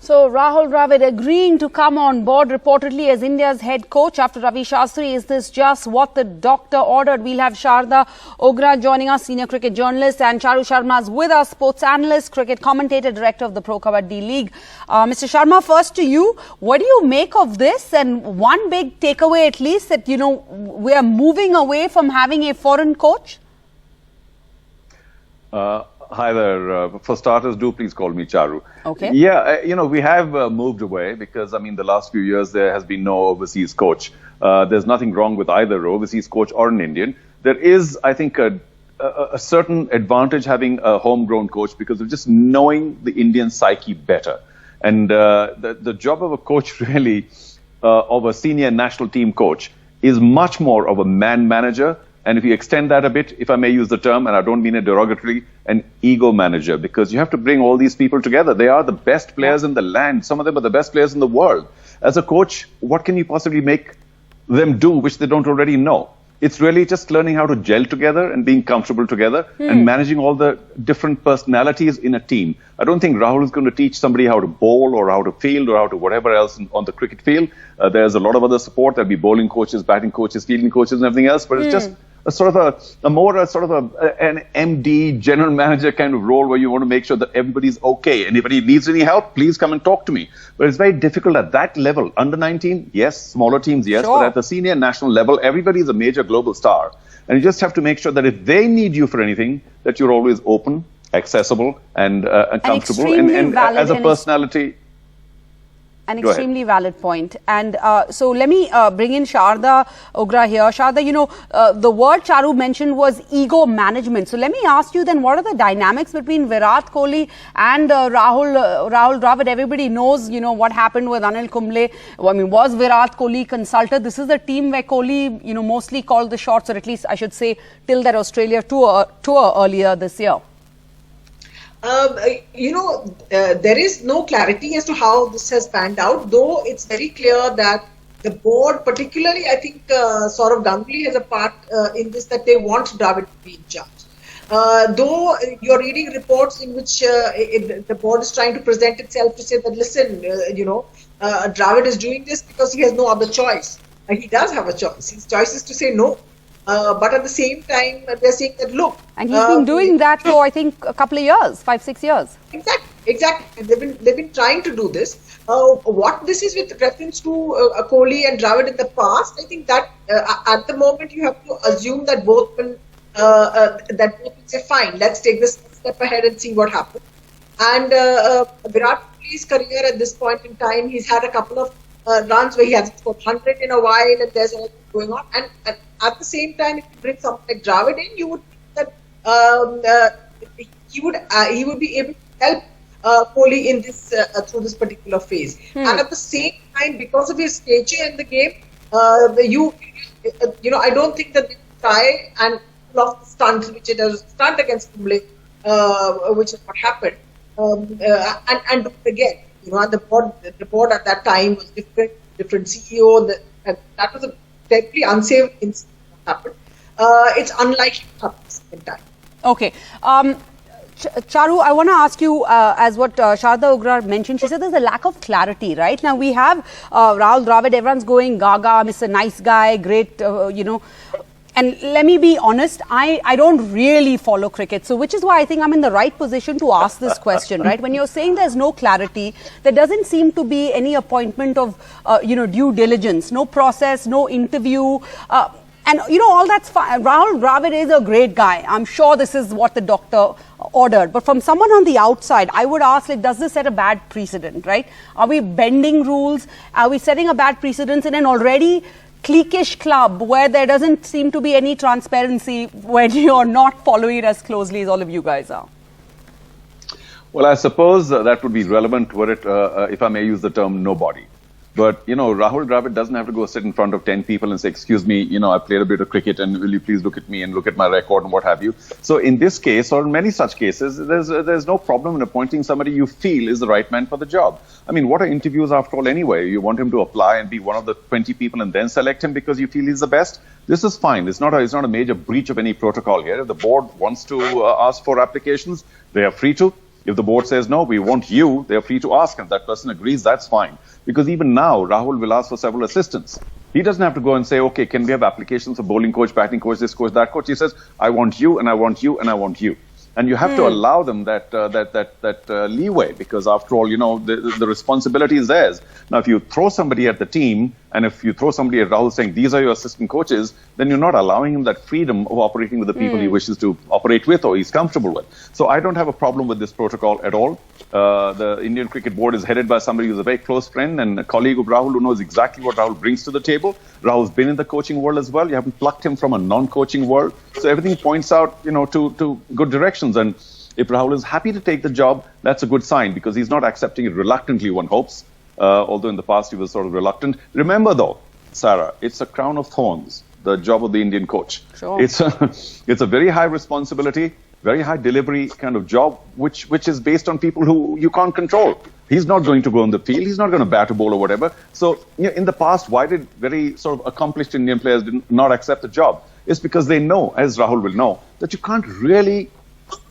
So Rahul Dravid agreeing to come on board reportedly as India's head coach after Ravi Shastri. Is this just what the doctor ordered? We'll have Sharda Ogra joining us, senior cricket journalist, and Charu Sharma is with us, sports analyst, cricket commentator, director of the Pro Kabaddi League. Mr. Sharma, first to you, what do you make of this? And one big takeaway at least that, we are moving away from having a foreign coach? Hi there. For starters, do please call me Charu. Okay. Yeah, we have moved away because, the last few years there has been no overseas coach. There's nothing wrong with either overseas coach or an Indian. There is, I think, a certain advantage having a homegrown coach because of just knowing the Indian psyche better. And the job of a coach really, of a senior national team coach, is much more of a man manager. And if you extend that a bit, if I may use the term, and I don't mean it derogatorily, an ego manager, because you have to bring all these people together. They are the best players in the land. Some of them are the best players in the world. As a coach, what can you possibly make them do which they don't already know? It's really just learning how to gel together and being comfortable together and managing all the different personalities in a team. I don't think Rahul is going to teach somebody how to bowl or how to field or how to whatever else on the cricket field. There's a lot of other support. There'll be bowling coaches, batting coaches, fielding coaches and everything else, but it's just an MD, general manager kind of role where you want to make sure that everybody's okay. Anybody needs any help, please come and talk to me. But it's very difficult at that level. Under 19, yes. Smaller teams, yes. Sure. But at the senior national level, everybody is a major global star. And you just have to make sure that if they need you for anything, that you're always open, accessible, and comfortable. And as a personality... An extremely valid point. And so let me bring in Sharda Ogra here. Sharda, the word Charu mentioned was ego management. So let me ask you then, what are the dynamics between Virat Kohli and Rahul Dravid? Everybody knows, what happened with Anil Kumble. Was Virat Kohli consulted? This is the team where Kohli, mostly called the shots, or at least I should say till that Australia tour earlier this year. There is no clarity as to how this has panned out, though it's very clear that the board, particularly, I think Sourav Ganguly has a part in this, that they want Dravid to be in charge. Though you're reading reports in which the board is trying to present itself to say that, listen, Dravid is doing this because he has no other choice. He does have a choice. His choice is to say no. But at the same time, they're saying that, look... And he's been doing that for, I think, a couple of years, 5-6 years. Exactly. They've been trying to do this. What this is with reference to Kohli and Dravid in the past, I think that at the moment you have to assume that both will say, fine, let's take this step ahead and see what happens. And Virat Kohli's career at this point in time, he's had a couple of runs where he hasn't scored 100 in a while, and there's all going on. And at the same time, if you bring someone like Dravid in, you would think that he would be able to help Kohli in this through this particular phase. And at the same time, because of his stature in the game, I don't think that they try and pull off the stunt, which it was a stunt against Kumble, which is what happened. And again, and the board at that time was different CEO, and that was a terribly unsafe incident that happened. It's unlikely to happen in time. Okay. Charu, I want to ask you, as what Sharda Ogra mentioned, she said there's a lack of clarity, right? Now, we have Rahul Dravid, everyone's going gaga, Mr. Nice Guy, great, And let me be honest, I don't really follow cricket. So which is why I think I'm in the right position to ask this question, right? When you're saying there's no clarity, there doesn't seem to be any appointment of, due diligence, no process, no interview. And, all that's fine. Rahul Dravid is a great guy. I'm sure this is what the doctor ordered. But from someone on the outside, I would ask, does this set a bad precedent, right? Are we bending rules? Are we setting a bad precedent in an already cliquish club where there doesn't seem to be any transparency, where you're not following it as closely as all of you guys are? Well, I suppose that would be relevant were it, if I may use the term, nobody. But, Rahul Dravid doesn't have to go sit in front of 10 people and say, excuse me, I played a bit of cricket and will you please look at me and look at my record and what have you. So in this case, or in many such cases, there's no problem in appointing somebody you feel is the right man for the job. What are interviews after all anyway? You want him to apply and be one of the 20 people and then select him because you feel he's the best? This is fine. It's not a major breach of any protocol here. If the board wants to ask for applications, they are free to. If the board says, no, we want you, they're free to ask. And if that person agrees, that's fine. Because even now, Rahul will ask for several assistants. He doesn't have to go and say, okay, can we have applications for bowling coach, batting coach, this coach, that coach? He says, I want you, and I want you, and I want you. And you have to allow them that leeway, because after all, the responsibility is theirs. Now, if you throw somebody at the team, and if you throw somebody at Rahul saying, these are your assistant coaches, then you're not allowing him that freedom of operating with the people he wishes to operate with or he's comfortable with. So I don't have a problem with this protocol at all. The Indian Cricket Board is headed by somebody who's a very close friend and a colleague of Rahul who knows exactly what Rahul brings to the table. Rahul's been in the coaching world as well. You haven't plucked him from a non-coaching world. So everything points out, to good directions. And if Rahul is happy to take the job, that's a good sign, because he's not accepting it reluctantly, one hopes. Although in the past he was sort of reluctant. Remember though, Sarah, it's a crown of thorns, the job of the Indian coach. Sure. It's a very high responsibility, very high delivery kind of job, which is based on people who you can't control. He's not going to go on the field. He's not going to bat a ball or whatever. So in the past, why did very sort of accomplished Indian players not accept the job? It's because they know, as Rahul will know, that you can't really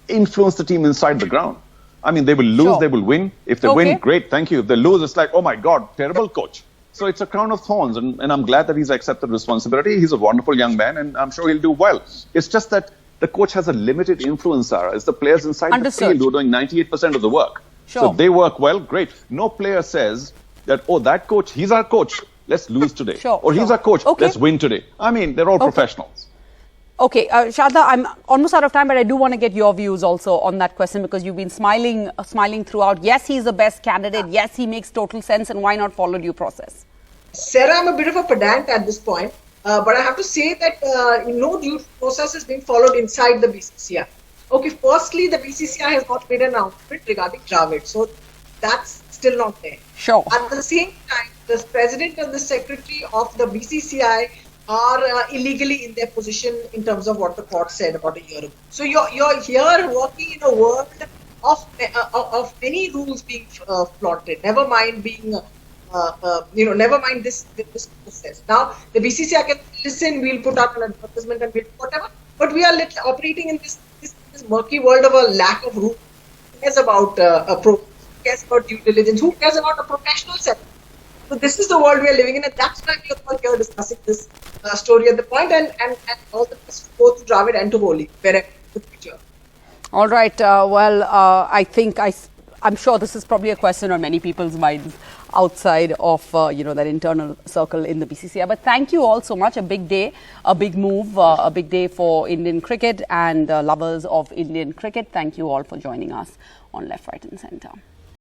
influence the team inside the ground. I mean, they will lose, Sure. they will win. If they win, great, thank you. If they lose, it's like, oh my God, terrible coach. So it's a crown of thorns, and I'm glad that he's accepted responsibility. He's a wonderful young man, and I'm sure he'll do well. It's just that the coach has a limited influence, Sarah. It's the players inside Understood. the field who are doing 98% of the work. Sure. So if they work well, great. No player says that, oh, that coach, he's our coach, let's lose today. Sure, Or he's our coach, Okay. let's win today. I mean, they're all professionals. Okay, Sharda, I'm almost out of time, but I do want to get your views also on that question, because you've been smiling throughout. Yes, he's the best candidate. Yes, he makes total sense, and why not follow due process? Sarah, I'm a bit of a pedant at this point, but I have to say that no due process is being followed inside the BCCI. Okay, firstly, the BCCI has not made an announcement regarding Dravid, so that's still not there. Sure. At the same time, the president and the secretary of the BCCI are illegally in their position in terms of what the court said about a year ago. So you're here working in a world of many rules being flaunted. Never mind being, never mind this process. Now the BCCI can listen. We'll put out an advertisement and we'll do whatever. But we are operating in this murky world of a lack of rules. Who cares about who cares about due diligence? Who cares about a professional setting? So this is the world we are living in, and that's why we are all here discussing this story at the point, and all the best both to Dravid and to Kohli, wherever in the future. All right. I think I'm sure this is probably a question on many people's minds outside of that internal circle in the BCCI. But thank you all so much. A big day, a big move, a big day for Indian cricket and lovers of Indian cricket. Thank you all for joining us on Left, Right, and Centre.